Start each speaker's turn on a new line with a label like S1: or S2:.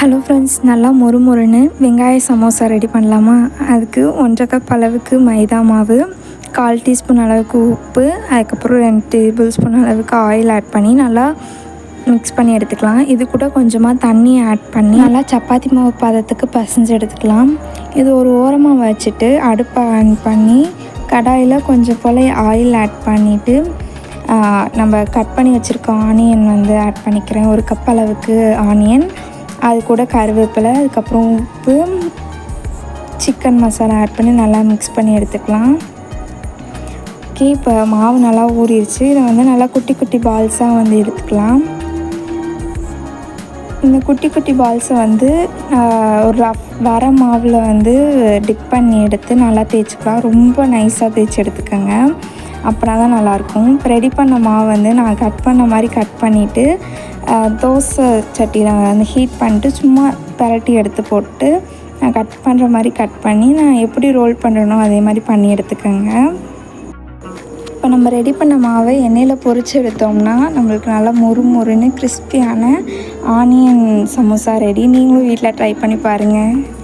S1: Hello friends, நல்லா மொறுமொறுன்னு வெங்காய samosa ready பண்ணலாமா? அதுக்கு 1.5 கப் அளவுக்கு மைதா மாவு, 1/4 டீஸ்பூன் அளவுக்கு உப்பு, அதுக்கப்புறம் 2 டேபிள் ஸ்பூன் அளவுக்கு ஆயில் ஆட் பண்ணி நல்லா மிக்ஸ் பண்ணி எடுத்துக்கலாம். இது கூட கொஞ்சமாக தண்ணி ஆட் பண்ணி நல்லா சப்பாத்தி மாவு பதத்துக்கு பிசைஞ்சு எடுத்துக்கலாம். இது ஒரு ஓரமாக வச்சுட்டு அடுப்பை ஆன் பண்ணி கடாயில் கொஞ்சம் போல் ஆயில் ஆட் பண்ணிவிட்டு நம்ம கட் பண்ணி வச்சுருக்க ஆனியன் ஆட் பண்ணிக்கிறேன். 1 கப் அளவுக்கு ஆனியன், அது கூட கருவேப்பிலை, அதுக்கப்புறம் உப்பு, சிக்கன் மசாலா ஆட் பண்ணி நல்லா மிக்ஸ் பண்ணி எடுத்துக்கலாம். ஓகே, இப்போ மாவு நல்லா ஊறிடுச்சு. இதை நல்லா குட்டி குட்டி பால்ஸாக எடுத்துக்கலாம். இந்த குட்டி குட்டி பால்ஸை ஒரு வர மாவில் டிப் பண்ணி எடுத்து நல்லா தேய்ச்சிக்கலாம். ரொம்ப நைஸாக தேய்ச்சி எடுத்துக்கோங்க, அப்படின்னா தான் நல்லாயிருக்கும். இப்போ ரெடி பண்ண மாவு நான் கட் பண்ண மாதிரி கட் பண்ணிவிட்டு தோசை சட்டியில் ஹீட் பண்ணிட்டு சும்மா பரட்டி எடுத்து போட்டு நான் கட் பண்ணுற மாதிரி கட் பண்ணி நான் எப்படி ரோல் பண்ணுறனோ அதே மாதிரி பண்ணி எடுத்துக்கோங்க. இப்போ நம்ம ரெடி பண்ண மாவை எண்ணெயில் பொரித்து எடுத்தோம்னா நம்மளுக்கு நல்லா மொறுமொறுன்னு கிறிஸ்பியான ஆனியன் சமோசா ரெடி. நீங்களும் வீட்டில் ட்ரை பண்ணி பாருங்கள்.